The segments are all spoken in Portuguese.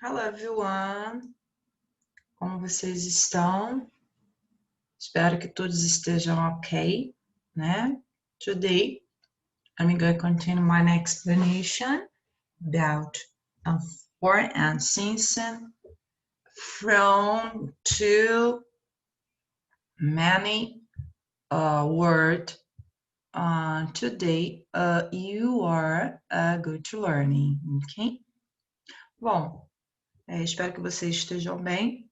Hello everyone, como vocês estão? Espero que todos estejam ok, né? Today, I'm going to continue my explanation about foreign and Simpson from too many words. Today, you are going to learning, ok? Bom, espero que vocês estejam bem.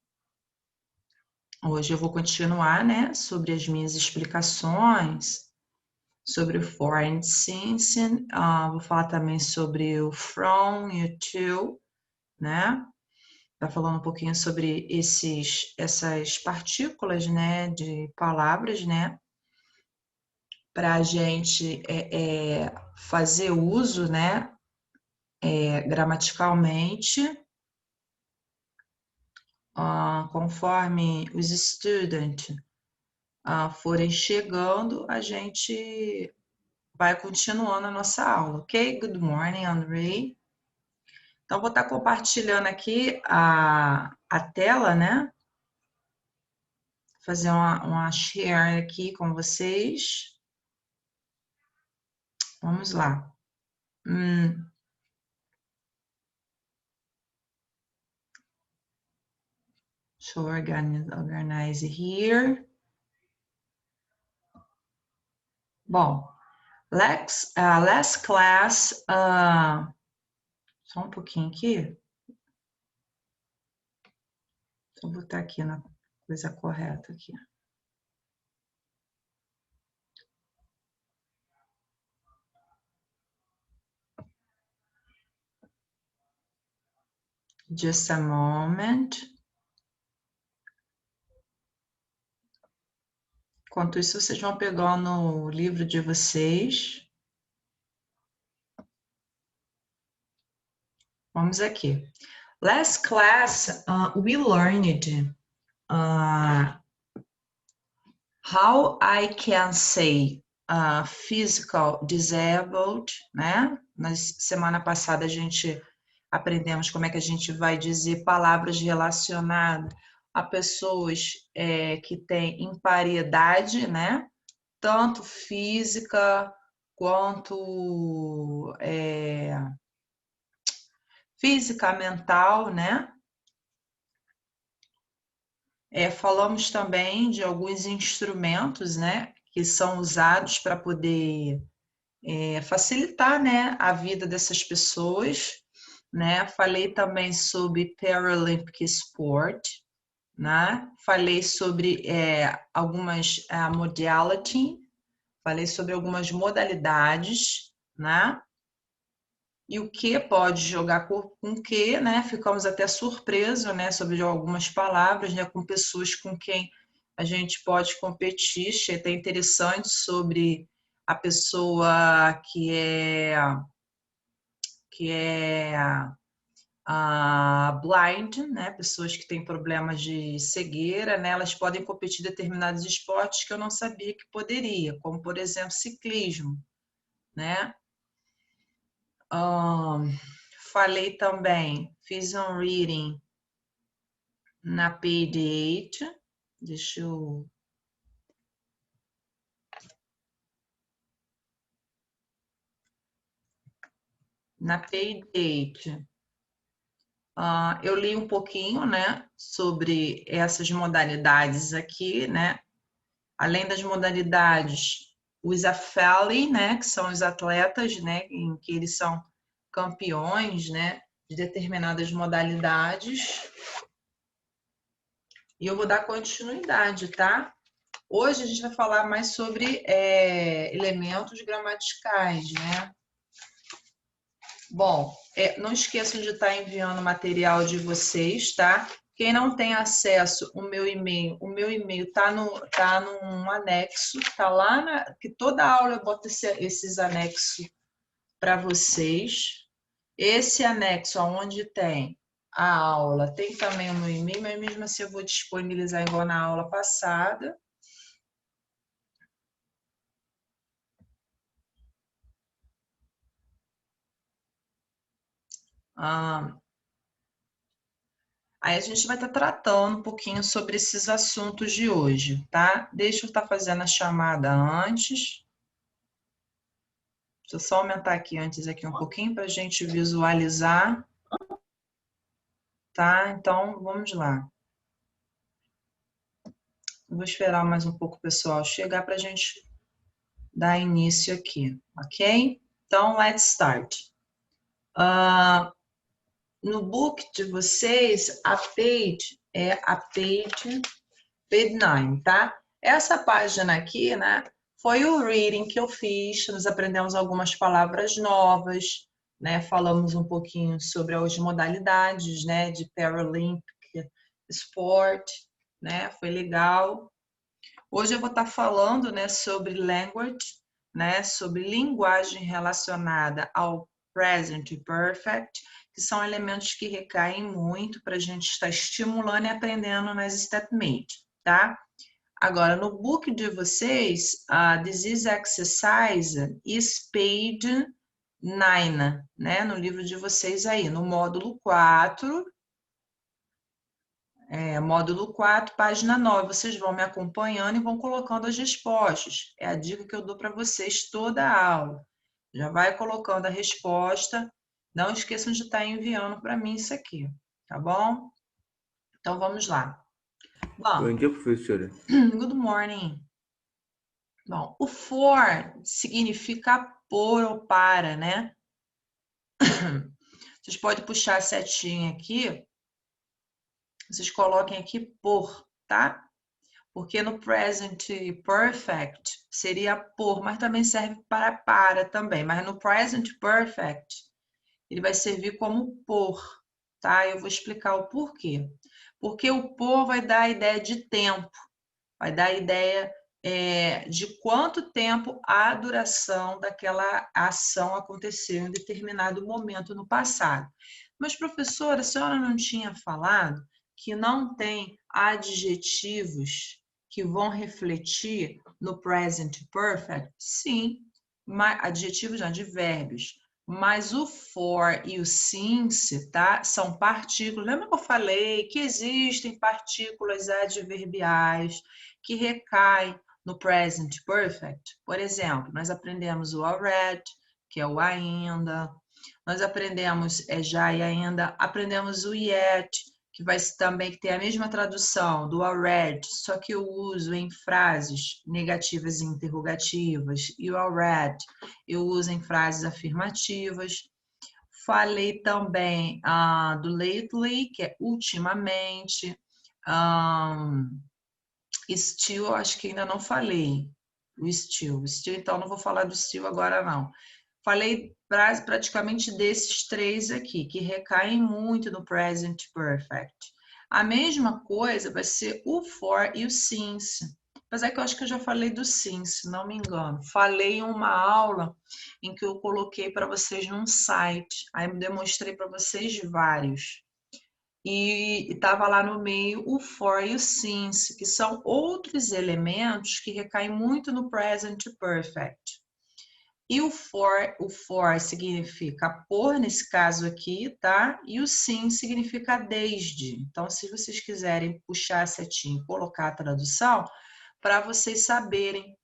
Hoje eu vou continuar, né, sobre as minhas explicações sobre o for and since, vou falar também sobre o from e o to, né? Tá falando um pouquinho sobre essas partículas, né, de palavras, né, para a gente fazer uso, né, gramaticalmente, conforme os students forem chegando, a gente vai continuando a nossa aula, ok? Good morning, Andrei. Então, vou estar compartilhando aqui a tela, né? Fazer uma share aqui com vocês. Vamos lá. Deixa eu organize here. Bom, last class, só um pouquinho aqui. Vou botar aqui na coisa correta aqui. Just a moment. Enquanto isso, vocês vão pegando o livro de vocês. Vamos aqui. Last class, we learned how I can say physical disabled, né? Na semana passada a gente aprendemos como é que a gente vai dizer palavras relacionadas a pessoas que têm imparidade, né? Tanto física quanto física, mental, né? Falamos também de alguns instrumentos, né, que são usados para poder facilitar, né, a vida dessas pessoas, né? Falei também sobre Paralympic Sport, né? Falei sobre algumas modality, falei sobre algumas modalidades, né? E o que pode jogar com o que, né? Ficamos até surpresos, né, sobre algumas palavras, né, com pessoas com quem a gente pode competir. Achei até interessante sobre a pessoa que é blind, né? Pessoas que têm problemas de cegueira, né? Elas podem competir em determinados esportes que eu não sabia que poderia, como por exemplo ciclismo, né? Falei também, fiz um reading na page 8. Deixa eu. Na page 8, eu li um pouquinho, né, sobre essas modalidades aqui, né? Além das modalidades, os athletes, né, que são os atletas, né, em que eles são campeões, né, de determinadas modalidades. E eu vou dar continuidade, tá? Hoje a gente vai falar mais sobre elementos gramaticais, né? Bom, não esqueçam de estar enviando o material de vocês, tá? Quem não tem acesso ao meu e-mail, o meu e-mail tá num anexo, tá lá que toda aula eu boto esses anexos para vocês. Esse anexo onde tem a aula, tem também o meu e-mail, mas mesmo assim eu vou disponibilizar igual na aula passada. Aí a gente vai estar tratando um pouquinho sobre esses assuntos de hoje, tá? Deixa eu estar fazendo a chamada antes. Deixa eu só aumentar aqui antes aqui um pouquinho para a gente visualizar, tá? Então, vamos lá. Vou esperar mais um pouco o pessoal chegar para a gente dar início aqui, ok? Então, let's start. No book de vocês, a page é a page 9, tá? Essa página aqui, né, foi o reading que eu fiz, nós aprendemos algumas palavras novas, né, falamos um pouquinho sobre as modalidades, né, de Paralympic Sport, né, foi legal. Hoje eu vou estar falando, né, sobre language, né, sobre linguagem relacionada ao present perfect, que são elementos que recaem muito para a gente estar estimulando e aprendendo nas StepMate, tá? Agora, no book de vocês, this is exercise is page 9, né? No livro de vocês aí, no módulo 4, módulo 4, página 9. Vocês vão me acompanhando e vão colocando as respostas. É a dica que eu dou para vocês toda a aula. Já vai colocando a resposta. Não esqueçam de estar enviando para mim isso aqui, tá bom? Então, vamos lá. Bom, Bom dia, professora. good morning. Bom, o for significa por ou para, né? Vocês podem puxar a setinha aqui. Vocês coloquem aqui por, tá? Porque no present perfect seria por, mas também serve para também. Mas no present perfect, ele vai servir como por, tá? Eu vou explicar o porquê. Porque o por vai dar a ideia de tempo, vai dar a ideia de quanto tempo a duração daquela ação aconteceu em determinado momento no passado. Mas, professora, a senhora não tinha falado que não tem adjetivos que vão refletir no present perfect? Sim, adjetivos não, advérbios. Mas o for e o since, tá? São partículas. Lembra que eu falei que existem partículas adverbiais que recaem no present perfect? Por exemplo, nós aprendemos o already, que é o ainda. Nós aprendemos já e ainda. Aprendemos o yet, que vai também ter a mesma tradução do already, só que eu uso em frases negativas e interrogativas. E o already eu uso em frases afirmativas. Falei também do lately, que é ultimamente. Still, acho que ainda não falei. O still, então não vou falar do still agora não. Falei praticamente desses três aqui, que recaem muito no present perfect. A mesma coisa vai ser o for e o since. Apesar que eu acho que eu já falei do since, se não me engano. Falei em uma aula em que eu coloquei para vocês num site. Aí demonstrei para vocês vários. E estava lá no meio o for e o since, que são outros elementos que recaem muito no present perfect. E o for significa por, nesse caso aqui, tá? E o sim significa desde. Então, se vocês quiserem puxar a setinha e colocar a tradução, para vocês saberem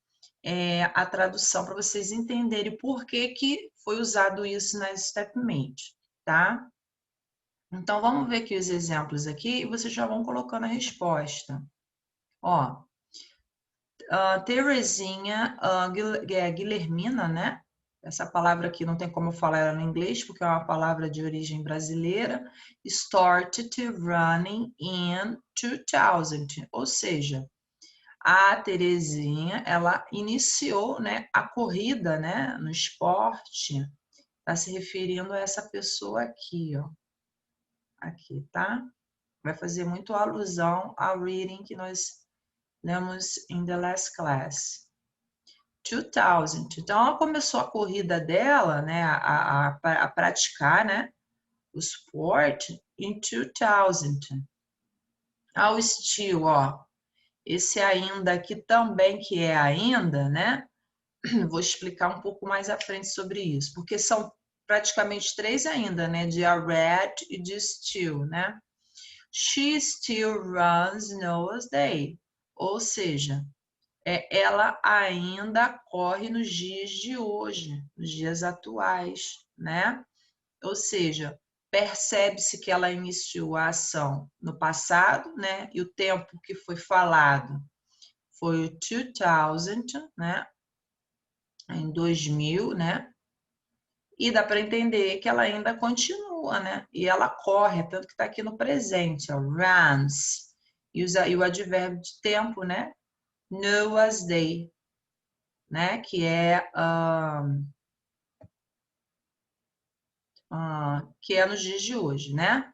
a tradução, para vocês entenderem por que que foi usado isso na StepMate, tá? Então, vamos ver aqui os exemplos aqui e vocês já vão colocando a resposta. Ó, Terezinha, Guilhermina, né? Essa palavra aqui não tem como eu falar ela no inglês, porque é uma palavra de origem brasileira. Started running in 2000, ou seja, a Terezinha, ela iniciou, né, a corrida, né, no esporte. Está se referindo a essa pessoa aqui, ó. Aqui, tá? Vai fazer muito alusão ao reading que nós lemos in the last class. 2000. Então, ela começou a corrida dela, né, a praticar, né, o esporte em 2000. Ao estilo, ó, esse ainda aqui também que é ainda, né, vou explicar um pouco mais à frente sobre isso, porque são praticamente três ainda, né, de already e de still, né. She still runs Noah's Day. Ou seja, ela ainda corre nos dias de hoje, nos dias atuais, né? Ou seja, percebe-se que ela iniciou a ação no passado, né? E o tempo que foi falado foi o 2000, né? Em 2000, né? E dá para entender que ela ainda continua, né? E ela corre, tanto que está aqui no presente, ó, runs. E o advérbio de tempo, né? Noah's Day, né? Que é nos dias de hoje, né?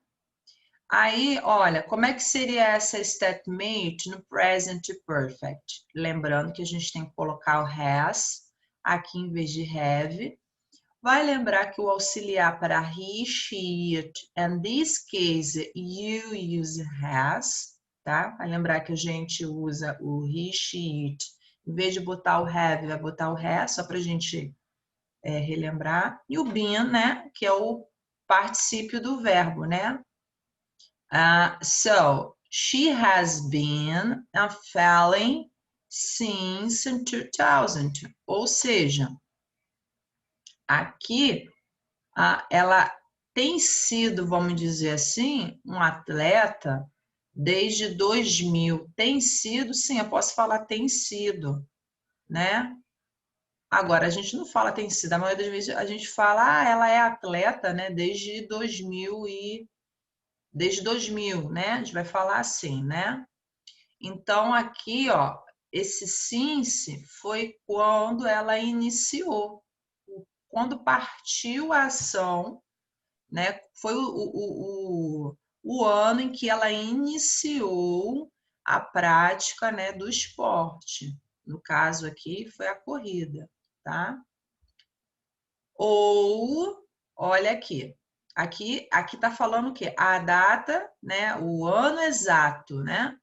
Aí, olha, como é que seria essa statement no present perfect? Lembrando que a gente tem que colocar o has aqui em vez de have. Vai lembrar que o auxiliar para he, she, it, and this case, you use has, tá? Vai lembrar que a gente usa o he, she, it. Em vez de botar o have, vai botar o has, só para a gente relembrar. E o been, né? Que é o particípio do verbo, né? So, she has been failing since 2000. Ou seja, aqui ela tem sido, vamos dizer assim, um atleta desde 2000. Tem sido, sim, eu posso falar tem sido, né? Agora, a gente não fala tem sido, a maioria das vezes a gente fala, ela é atleta, né, desde 2000, né? A gente vai falar assim, né? Então, aqui, ó, esse since foi quando ela iniciou, quando partiu a ação, né? Foi o ano em que ela iniciou a prática, né, do esporte. No caso aqui, foi a corrida, tá? Ou, olha aqui, aqui tá falando o quê? A data, né, o ano exato, né?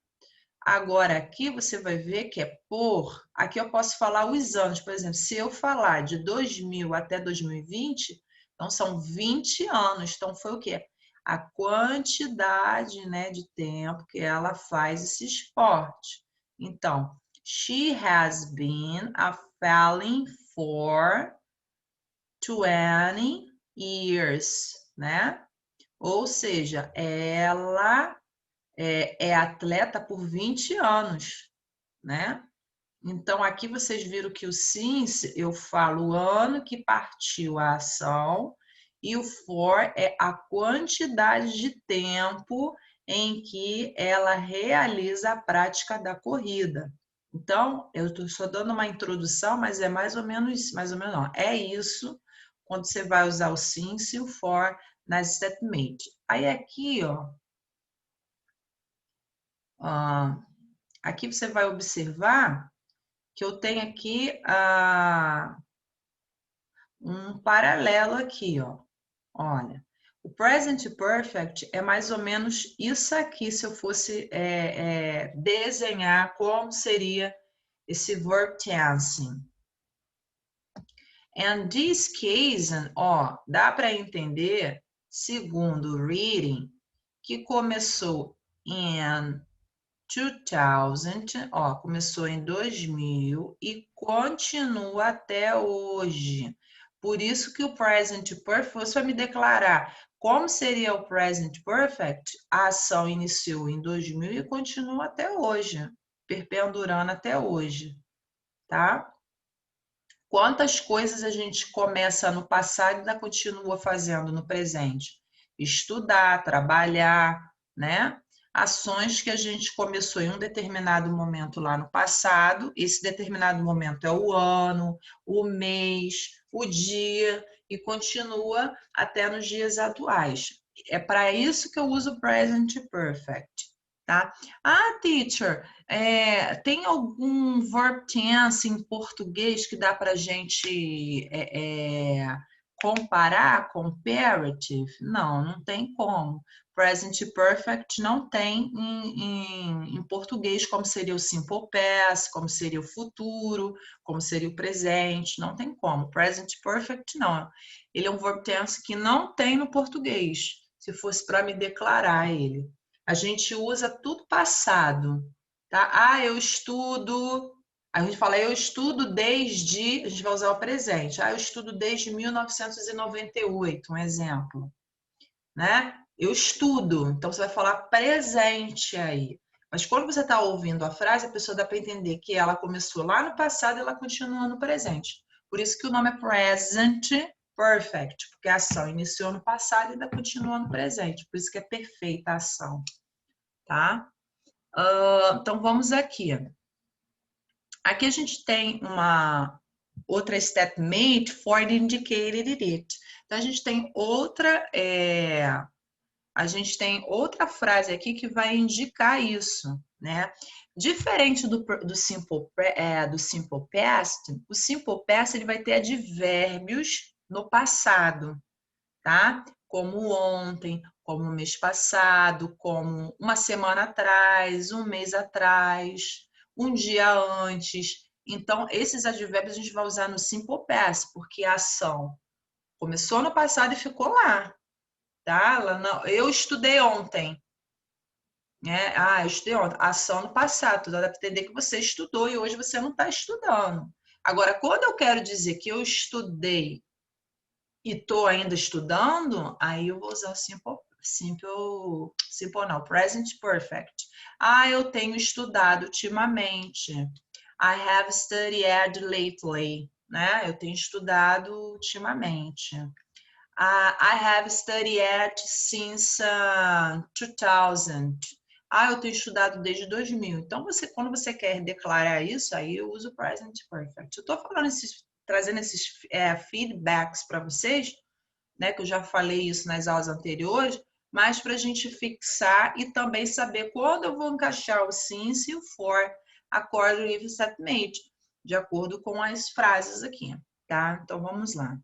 Agora, aqui você vai ver que é por... Aqui eu posso falar os anos. Por exemplo, se eu falar de 2000 até 2020, então são 20 anos. Então, foi o quê? A quantidade, né, de tempo que ela faz esse esporte. Então, she has been failing for 20 years, né? Ou seja, ela é atleta por 20 anos, né? Então, aqui vocês viram que o since, eu falo o ano que partiu a ação, e o for é a quantidade de tempo em que ela realiza a prática da corrida. Então, eu estou só dando uma introdução, mas é mais ou menos não. É isso quando você vai usar o since e o for na statement. Aí aqui, ó, aqui você vai observar que eu tenho aqui um paralelo aqui, ó. Olha, o present perfect é mais ou menos isso aqui, se eu fosse desenhar como seria esse verb tense. And this case, ó, dá para entender, segundo o reading, que começou em 2000, ó, começou em 2000 e continua até hoje. Por isso que o present perfect, você vai me declarar como seria o present perfect, a ação iniciou em 2000 e continua até hoje, perpendurando até hoje, tá? Quantas coisas a gente começa no passado e ainda continua fazendo no presente? Estudar, trabalhar, né? Ações que a gente começou em um determinado momento lá no passado, esse determinado momento é o ano, o mês, o dia, e continua até nos dias atuais. É para isso que eu uso o present perfect, tá? Teacher, tem algum verb tense em português que dá para a gente comparar? Comparative? Não, não tem como. Present perfect não tem em português, como seria o simple past, como seria o futuro, como seria o presente, não tem como. Present perfect não. Ele é um verb tense que não tem no português, se fosse para me declarar ele. a gente usa tudo passado, tá? Ah, eu estudo. A gente fala, eu estudo desde. A gente vai usar o presente. Ah, eu estudo desde 1998, um exemplo, né? Eu estudo. Então você vai falar presente aí. Mas quando você está ouvindo a frase, a pessoa dá para entender que ela começou lá no passado e ela continua no presente. Por isso que o nome é present perfect, porque a ação iniciou no passado e ainda continua no presente. Por isso que é perfeita a ação, tá? Então vamos aqui. Aqui a gente tem uma outra statement for the indicated it. Então a gente tem outra frase aqui que vai indicar isso, né? Diferente do simple past, o simple past ele vai ter advérbios no passado, tá? Como ontem, como mês passado, como uma semana atrás, um mês atrás, um dia antes. Então, esses advérbios a gente vai usar no simple past, porque a ação começou no passado e ficou lá, tá? Eu estudei ontem, né? Ah, eu estudei ontem. Ação no passado, tu dá para entender que você estudou e hoje você não está estudando. Agora, quando eu quero dizer que eu estudei e estou ainda estudando, aí eu vou usar simple não, present perfect. Ah, eu tenho estudado ultimamente. I have studied lately, né? Eu tenho estudado ultimamente. I have studied since 2000. Ah, eu tenho estudado desde 2000. Então, quando você quer declarar isso, aí eu uso present perfect. Eu estou trazendo esses feedbacks para vocês, né? Que eu já falei isso nas aulas anteriores, mas para a gente fixar e também saber quando eu vou encaixar o since e o for according with the statement, de acordo com as frases aqui, tá? Então, vamos lá.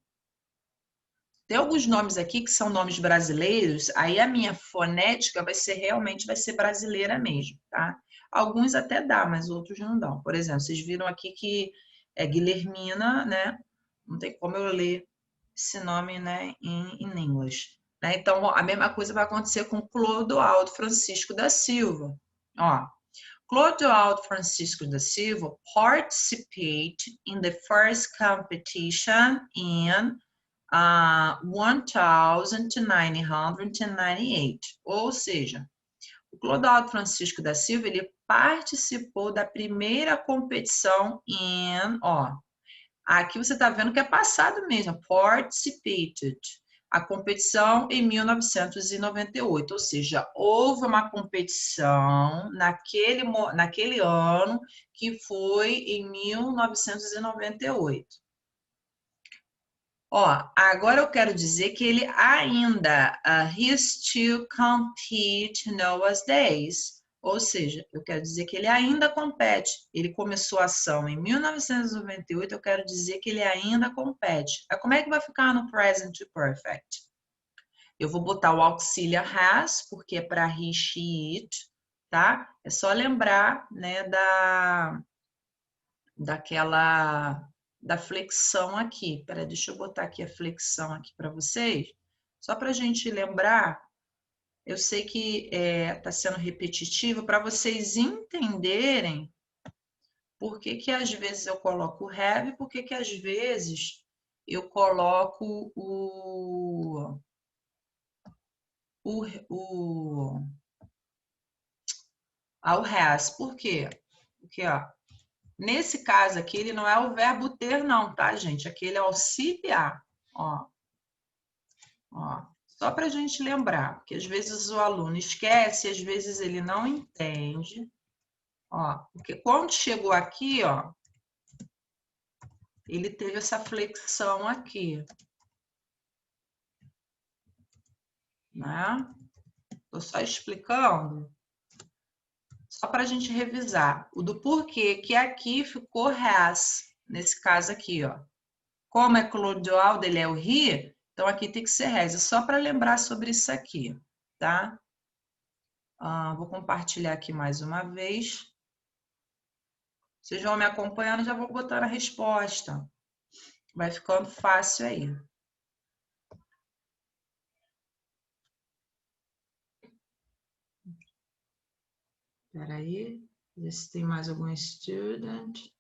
Tem alguns nomes aqui que são nomes brasileiros, aí a minha fonética realmente vai ser brasileira mesmo, tá? Alguns até dá, mas outros não dão. Por exemplo, vocês viram aqui que é Guilhermina, né? Não tem como eu ler esse nome, né, em inglês. Né? Então, a mesma coisa vai acontecer com Clodoaldo Francisco da Silva. Ó, Clodoaldo Francisco da Silva participated in the first competition in 1998, ou seja, o Clodoaldo Francisco da Silva ele participou da primeira competição aqui você está vendo que é passado mesmo, participated, a competição em 1998, ou seja, houve uma competição naquele ano que foi em 1998. Ó, agora eu quero dizer que ele ainda he still compete nowadays. Ou seja, eu quero dizer que ele ainda compete. Ele começou a ação em 1998, eu quero dizer que ele ainda compete. Como é que vai ficar no present perfect? Eu vou botar o auxiliar has, porque é para he, she, it, tá? É só lembrar, né, da flexão aqui. Peraí, deixa eu botar aqui a flexão aqui para vocês. Só para a gente lembrar, eu sei que está sendo repetitivo, para vocês entenderem por que que às vezes eu coloco o have e por que que às vezes eu coloco o has. Por quê? Porque, ó, nesse caso aqui, ele não é o verbo ter, não, tá, gente? Aqui ele é auxiliar. Ó, só para a gente lembrar, porque às vezes o aluno esquece, às vezes ele não entende. Ó, porque quando chegou aqui, ó, ele teve essa flexão aqui, né? Estou só explicando, só para a gente revisar. O do porquê que aqui ficou has, nesse caso aqui, ó. Como é clodoaldo, ele é o he, então aqui tem que ser has. É só para lembrar sobre isso aqui, tá? Vou compartilhar aqui mais uma vez. Vocês vão me acompanhando, já vou botar a resposta. Vai ficando fácil aí. Espera aí, ver se tem mais algum student.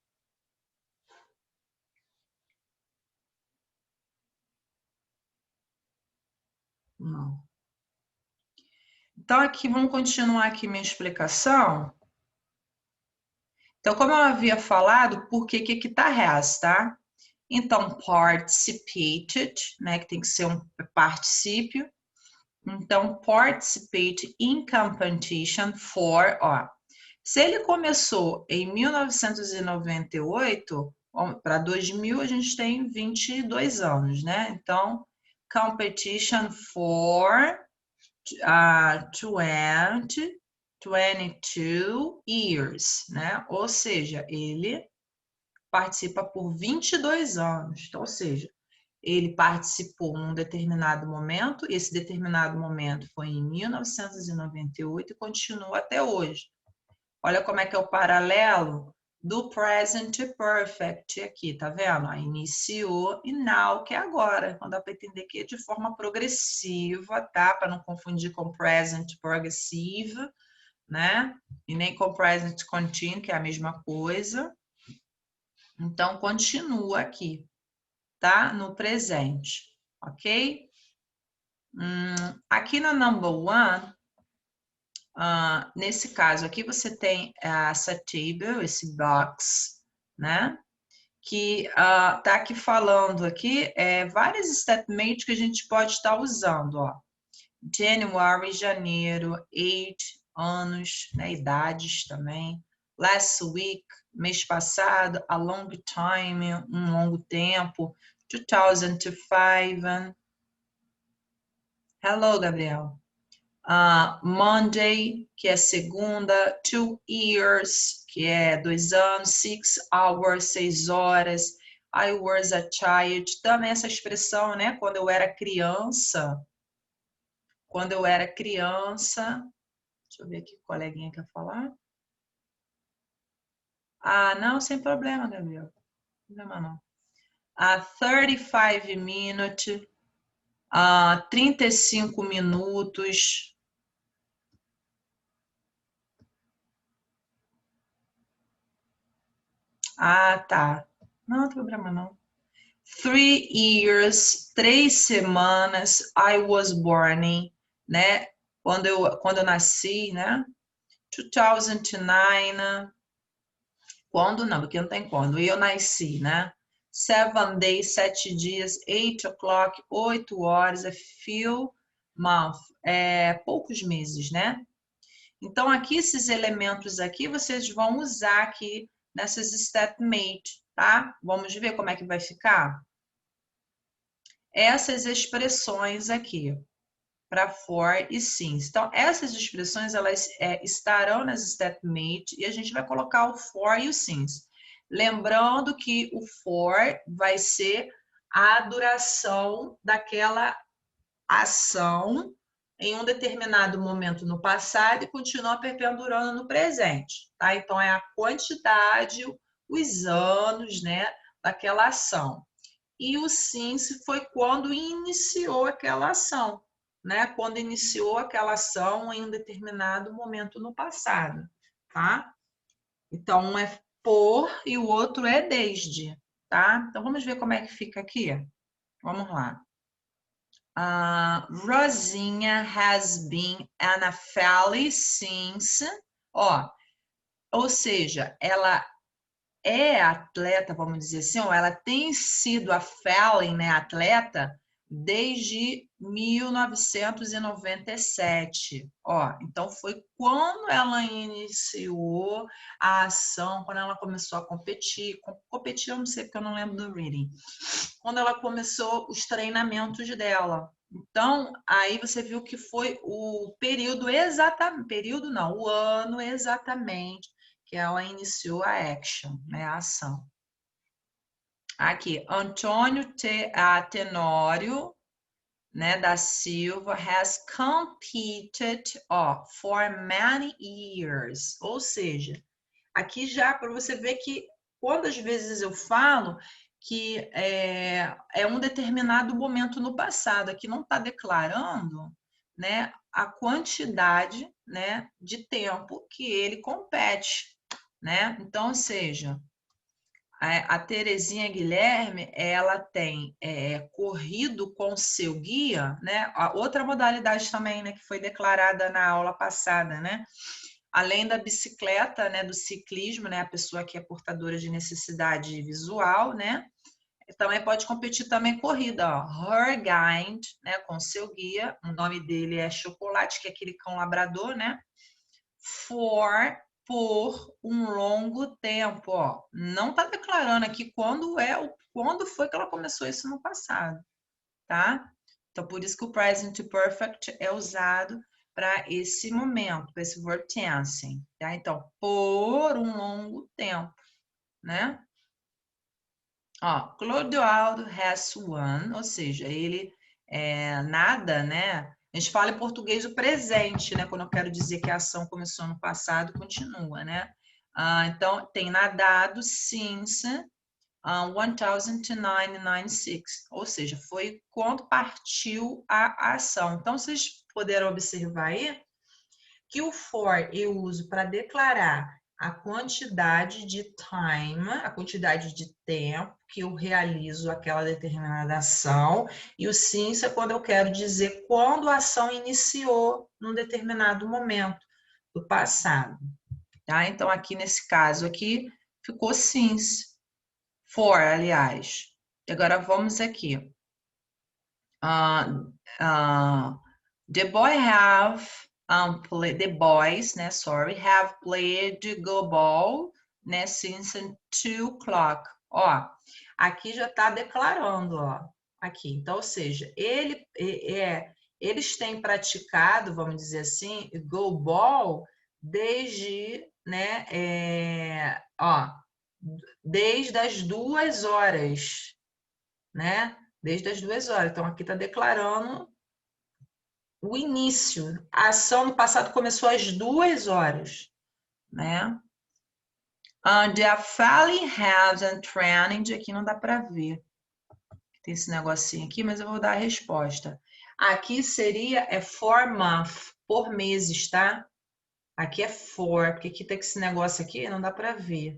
Não. Então, aqui, vamos continuar aqui minha explicação. Então, como eu havia falado, por que que tá has, tá? Então, participated, né, que tem que ser um particípio. Então, participate in competition for, ó. Se ele começou em 1998, para 2000 a gente tem 22 anos, né? Então, competition for 22 years, né? Ou seja, ele participa por 22 anos. Então, ou seja, ele participou num determinado momento, esse determinado momento foi em 1998 e continua até hoje. Olha como é que é o paralelo do present perfect aqui, tá vendo? Iniciou e now, que é agora. Então dá para entender que é de forma progressiva, tá? Para não confundir com present progressive, né? E nem com present continuous, que é a mesma coisa. Então continua aqui, tá? No presente, ok? Aqui na number one, nesse caso aqui você tem essa table, esse box, né? Que tá aqui falando aqui vários statements que a gente pode estar usando, ó. January, janeiro, age, anos, né? Idades também. Last week, mês passado, a long time, um longo tempo. 2005. Hello, Gabriel. Monday, que é segunda, 2 years, que é 2 anos, 6 hours, 6 horas, I was a child, também essa expressão, né, quando eu era criança, deixa eu ver aqui, o coleguinha quer falar? Não, sem problema, Gabriel, não tem problema não. 35 minutes, 35 minutos, tá. Não tem problema não. 3 years, 3 semanas, I was born, né? Quando eu nasci, né? 2009, quando não, porque não tem quando. Eu nasci, né? 7 days, 7 dias, 8 o'clock, 8 horas, a few months, poucos meses, né? Então, aqui, esses elementos aqui, vocês vão usar aqui nessas statements, tá? Vamos ver como é que vai ficar? Essas expressões aqui, para for e since. Então, essas expressões, elas estarão nas statements e a gente vai colocar o for e o since. Lembrando que o for vai ser a duração daquela ação em um determinado momento no passado e continua perdurando no presente, tá? Então, é a quantidade, os anos, né, daquela ação. E o since foi quando iniciou aquela ação, né? Quando iniciou aquela ação em um determinado momento no passado, tá? Então, um é por e o outro é desde, tá? Então, vamos ver como é que fica aqui? Vamos lá. Rosinha has been an athlete since... ou seja, ela é atleta, vamos dizer assim, ou ela tem sido a Fallon, né, atleta, desde 1997. Então foi quando ela iniciou a ação, quando ela começou a competir. Competir eu não sei porque eu não lembro do reading. Quando ela começou os treinamentos dela. Então, aí você viu que foi o período exatamente, período não, o ano exatamente que ela iniciou a action, né, a ação. Aqui, Antônio Tenório, né, da Silva has competed for many years. Ou seja, aqui já para você ver que quantas vezes eu falo que é um determinado momento no passado, aqui não está declarando, né, a quantidade, né, de tempo que ele compete, né? Então, ou seja, a Terezinha Guilherme, ela tem corrido com seu guia, né? A outra modalidade também, né, que foi declarada na aula passada, né? Além da bicicleta, né, do ciclismo, né, a pessoa que é portadora de necessidade visual, né? Também pode competir também corrida, ó. Her Guide, né, com seu guia. O nome dele é Chocolate, que é aquele cão labrador, né? Por um longo tempo, ó. Não está declarando aqui quando foi que ela começou isso no passado, tá? Então, por isso que o present perfect é usado para esse momento, para esse verb tense, tá? Então, por um longo tempo, né? Ó, Clodoaldo has won, ou seja, ele nada, né? A gente fala em português o presente, né? Quando eu quero dizer que a ação começou no passado, continua, né? Então, tem nadado since 1996, ou seja, foi quando partiu a ação. Então, vocês puderam observar aí que o for eu uso para declarar a quantidade de time, a quantidade de tempo que eu realizo aquela determinada ação, e o since é quando eu quero dizer quando a ação iniciou num determinado momento do passado, tá? Então, aqui nesse caso aqui, ficou since, for, aliás. E agora vamos aqui. The boys, né, have played go ball, né, since 2 o'clock. Ó, aqui já está declarando, ó, aqui. Então, ou seja, eles têm praticado, vamos dizer assim, go ball desde, né, desde as 2 horas, né? Desde as 2 horas. Então, aqui está declarando o início. A ação no passado começou às 2 horas, né? The Valley has a training, aqui não dá para ver. Tem esse negocinho aqui, mas eu vou dar a resposta. Aqui seria for month, por meses, tá? Aqui é for, porque aqui tem esse negócio aqui, não dá para ver.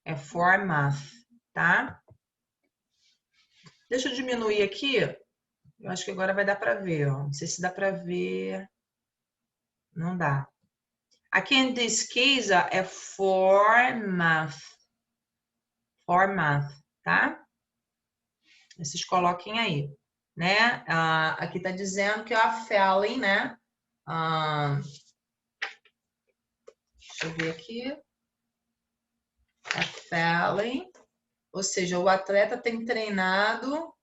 É for month, tá? Deixa eu diminuir aqui. Eu acho que agora vai dar para ver, ó. Não sei se dá para ver. Não dá. Aqui em this case é for month. For month, tá? Vocês coloquem aí, né? Aqui tá dizendo que a Felling, né? Deixa eu ver aqui. A Felling, ou seja, o atleta tem treinado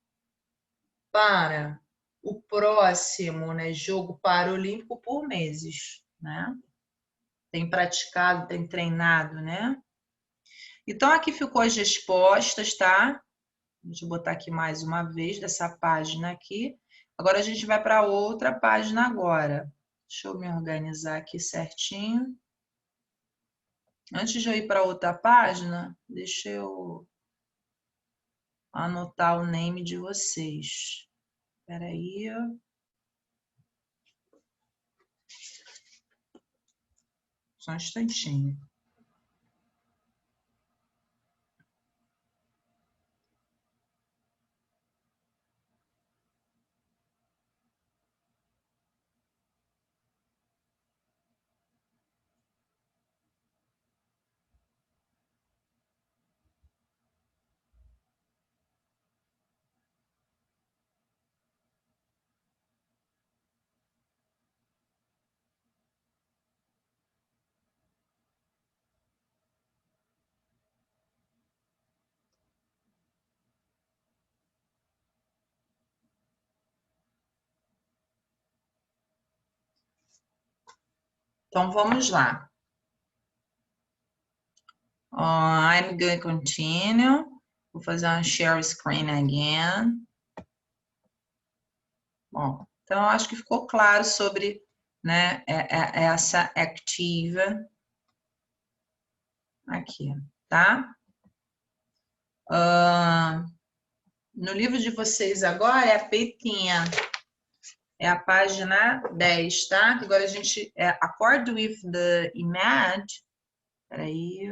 para o próximo, né, jogo paralímpico por meses, né? Tem praticado, tem treinado, né? Então, aqui ficou as respostas, tá? Deixa eu botar aqui mais uma vez dessa página aqui. Agora, a gente vai para outra página agora. Deixa eu me organizar aqui certinho. Antes de eu ir para outra página, deixa eu anotar o name de vocês. Espera aí. Só um instantinho. Então, vamos lá. I'm going to continue. Vou fazer um share screen again. Bom, então, acho que ficou claro sobre, né, essa ativa aqui, tá? No livro de vocês agora é a Peitinha. É a página 10, tá? Agora a gente... accord with the image. Peraí.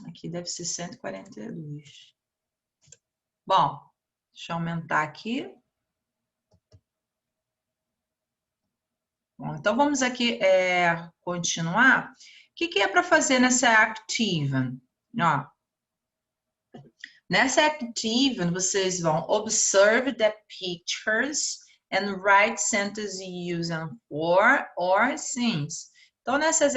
Aqui deve ser 142. Bom, deixa eu aumentar aqui. Bom, então vamos aqui continuar. O que é para fazer nessa activa? Ó, nessa activa, vocês vão observe the pictures and write sentences using for or since. Então, nessas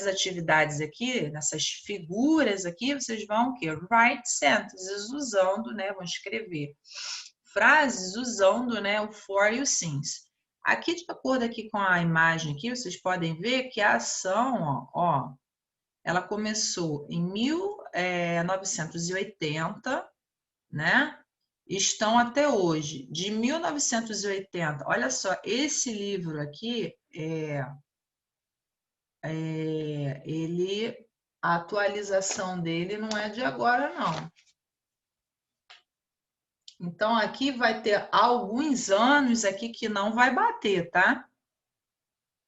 atividades aqui, nessas figuras aqui, vocês vão o quê? Write sentences, usando, né? Vão escrever frases usando, né, o for e o since. Aqui, de acordo aqui com a imagem aqui, vocês podem ver que a ação, ó, ela começou em 1980, né? Estão até hoje. De 1980, olha só, esse livro aqui, a atualização dele não é de agora, não. Então, aqui vai ter alguns anos aqui que não vai bater, tá?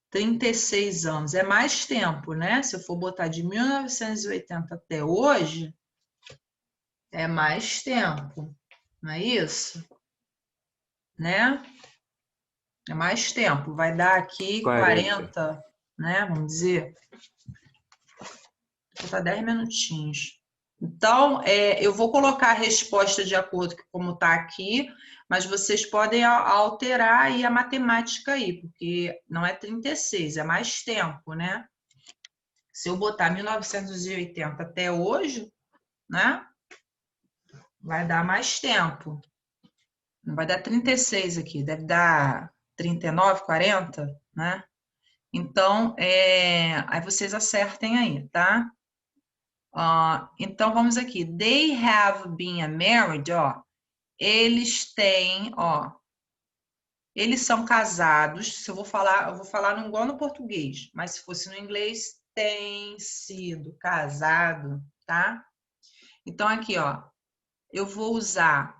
36 anos, é mais tempo, né? Se eu for botar de 1980 até hoje, é mais tempo, não é isso? Né? É mais tempo, vai dar aqui 40, né? Vamos dizer. Vou botar 10 minutinhos. Então, eu vou colocar a resposta de acordo com como está aqui, mas vocês podem alterar aí a matemática aí, porque não é 36, é mais tempo, né? Se eu botar 1980 até hoje, né? Vai dar mais tempo. Não vai dar 36 aqui, deve dar 39, 40, né? Então, aí vocês acertem aí, tá? Então, vamos aqui. They have been married, ó. Eles têm, ó. Eles são casados. Se eu vou falar não igual no português, mas se fosse no inglês, tem sido casado, tá? Então, aqui, ó. Eu vou usar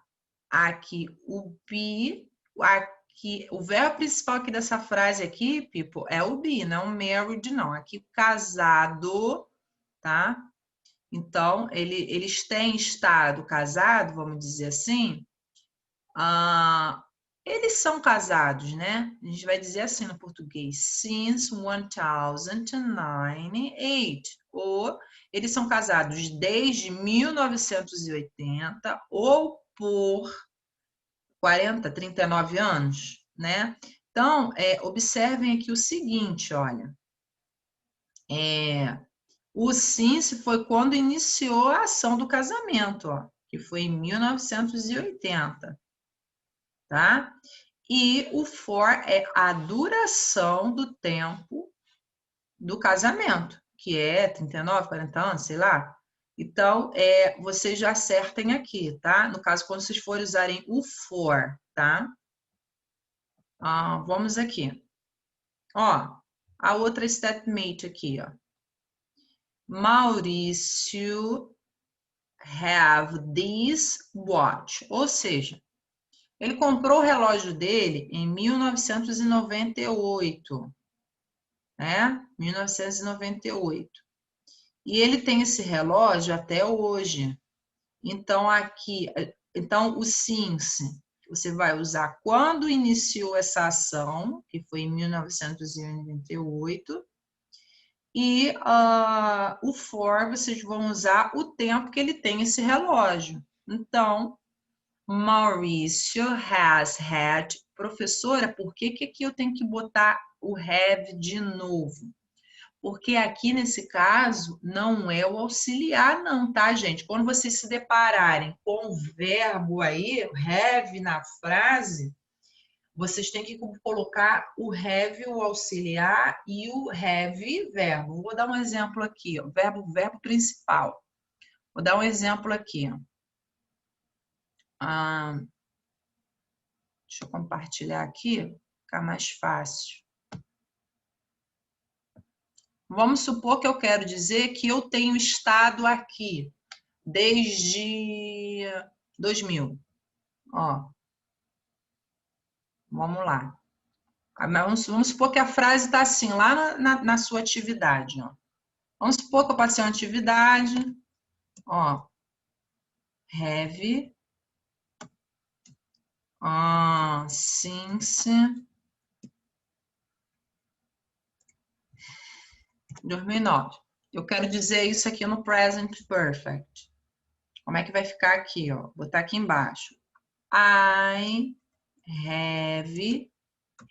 aqui o be, aqui, o verbo principal aqui dessa frase aqui, people, é o be, não married, não. Aqui, casado, tá? Então, eles têm estado casado, vamos dizer assim. Eles são casados, né? A gente vai dizer assim no português, since 1098. Ou eles são casados desde 1980 ou por 40, 39 anos, né? Então, observem aqui o seguinte, olha. O since foi quando iniciou a ação do casamento, ó, que foi em 1980, tá? E o for é a duração do tempo do casamento, que é 39, 40 anos, sei lá. Então, vocês já acertem aqui, tá? No caso, quando vocês forem usarem o for, tá? Vamos aqui. Ó, a outra statement aqui, ó. Maurício have this watch. Ou seja, ele comprou o relógio dele em 1998, né? 1998. E ele tem esse relógio até hoje. Então, o since, você vai usar quando iniciou essa ação, que foi em 1998, e o for, vocês vão usar o tempo que ele tem esse relógio. Então, Maurício has had. Professora, por que aqui eu tenho que botar o have de novo? Porque aqui, nesse caso, não é o auxiliar, não, tá, gente? Quando vocês se depararem com o verbo aí, o have na frase, vocês têm que colocar o have, o auxiliar, e o have, verbo. Vou dar um exemplo aqui, ó, verbo principal. Vou dar um exemplo aqui. Deixa eu compartilhar aqui, ficar mais fácil. Vamos supor que eu quero dizer que eu tenho estado aqui desde 2000. Ó. Vamos lá. Vamos supor que a frase está assim, lá na sua atividade. Ó. Vamos supor que eu passei uma atividade. Ó, have since 2009. Eu quero dizer isso aqui no present perfect. Como é que vai ficar aqui? Ó? Vou botar aqui embaixo. I have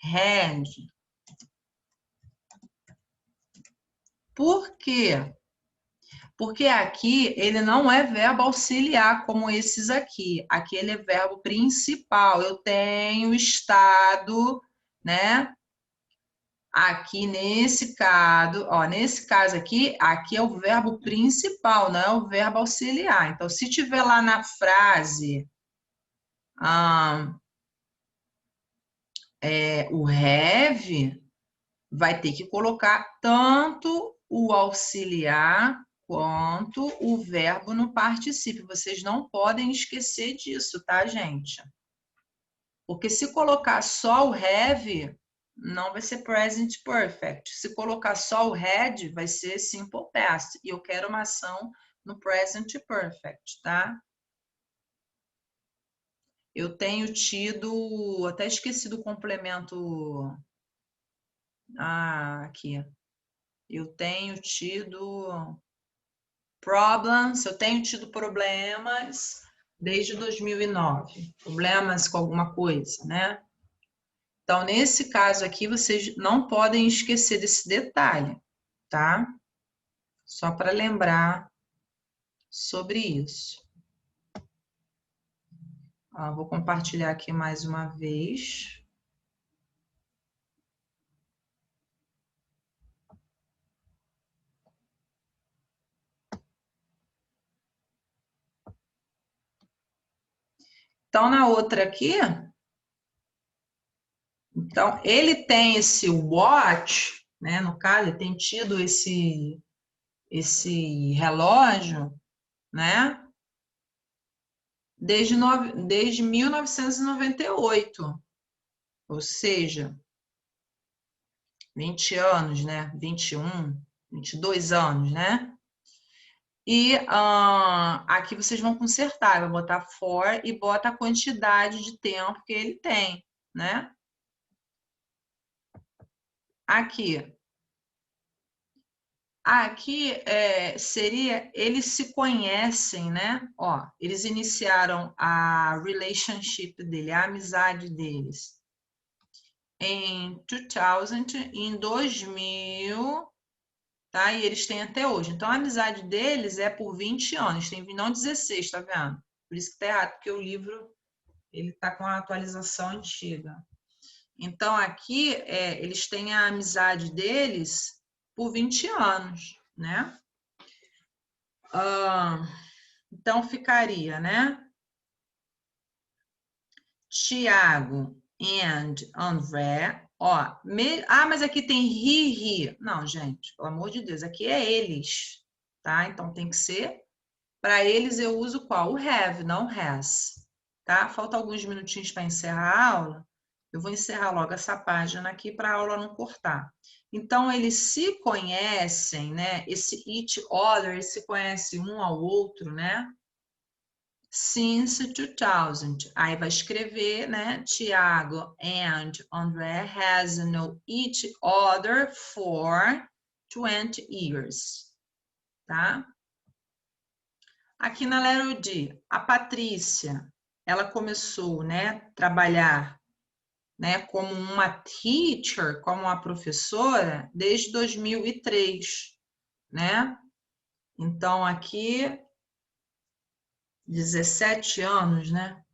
had. Por quê? Porque aqui ele não é verbo auxiliar como esses aqui. Aqui ele é verbo principal. Eu tenho estado, né? Aqui nesse caso, ó, nesse caso aqui é o verbo principal, não é o verbo auxiliar. Então, se tiver lá na frase o have, vai ter que colocar tanto o auxiliar quanto o verbo no particípio. Vocês não podem esquecer disso, tá, gente? Porque se colocar só o have, não vai ser present perfect. Se colocar só o had, vai ser simple past. E eu quero uma ação no present perfect, tá? Eu tenho tido, até esqueci do complemento. Aqui. Eu tenho tido problems, eu tenho tido problemas desde 2009. Problemas com alguma coisa, né? Então, nesse caso aqui, vocês não podem esquecer desse detalhe, tá? Só para lembrar sobre isso. Vou compartilhar aqui mais uma vez. Então, na outra aqui, então, ele tem esse watch, né? No caso, ele tem tido esse relógio, né? Desde 1998, ou seja, 20 anos, né? 21, 22 anos, né? E aqui vocês vão consertar, vai botar for e bota a quantidade de tempo que ele tem, né? Aqui. Aqui seria, eles se conhecem, né? Ó, eles iniciaram a relationship dele, a amizade deles em 2000, tá? E eles têm até hoje. Então, a amizade deles é por 20 anos, tem não 16, tá vendo? Por isso que tá errado, porque o livro, ele tá com a atualização antiga. Então, aqui, eles têm a amizade deles por 20 anos, né? Então, ficaria, né? Tiago and André. Ó, mas aqui tem he. Não, gente, pelo amor de Deus, aqui é eles, tá? Então, tem que ser. Para eles, eu uso qual? O have, não has, tá? Falta alguns minutinhos para encerrar a aula. Eu vou encerrar logo essa página aqui para a aula não cortar. Então, eles se conhecem, né? Esse each other, eles se conhecem um ao outro, né? Since 2000. Aí vai escrever, né? Tiago and André has known each other for 20 years. Tá? Aqui na letra D, a Patrícia, ela começou, né, trabalhar, né, como uma teacher, como uma professora, desde 2003, né? Então, aqui 17 anos, né?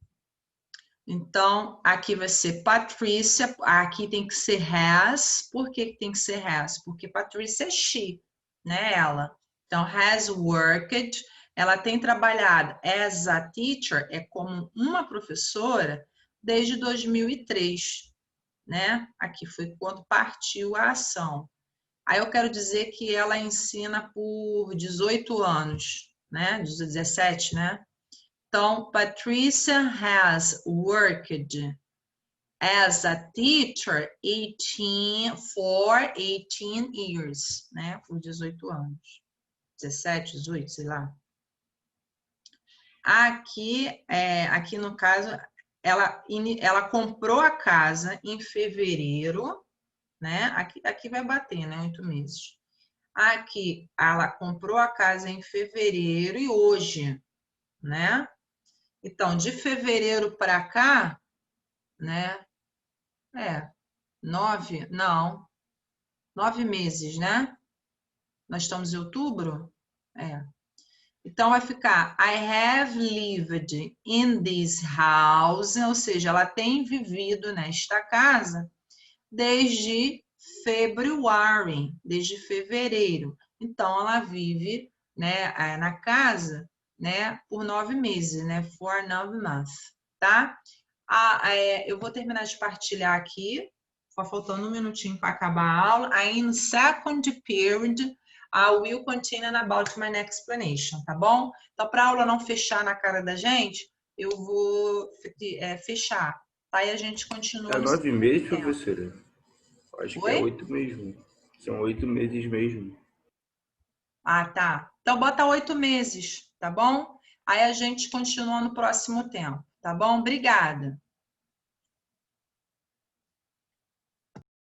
Então, aqui vai ser Patrícia, aqui tem que ser has. Por que tem que ser has? Porque Patrícia é she, né, ela. Então, has worked, ela tem trabalhado as a teacher, é como uma professora, desde 2003, né? Aqui foi quando partiu a ação. Aí eu quero dizer que ela ensina por 18 anos, né? 17, né? Então, Patricia has worked as a teacher 18 years, né? Por 18 anos. 17, 18, sei lá. Aqui no caso, ela comprou a casa em fevereiro, né? Aqui vai bater, né? 8 meses. Aqui, ela comprou a casa em fevereiro e hoje, né? Então, de fevereiro para cá, né? 9 meses, né? Nós estamos em outubro? Então, vai ficar I have lived in this house, ou seja, ela tem vivido nesta casa desde desde fevereiro. Então, ela vive, né, na casa, né, por 9 meses, né, for 9 months, tá? Eu vou terminar de partilhar aqui, só faltando um minutinho para acabar a aula. Aí, no second period, I will continue about my next explanation, tá bom? Então, para a aula não fechar na cara da gente, eu vou fechar, tá? E a gente continua É no 9 meses, tempo. professora? Acho que é Oi? 8 mesmo. São 8 meses mesmo. Ah, tá. Então, bota 8 meses, tá bom? Aí a gente continua no próximo tempo, tá bom? Obrigada.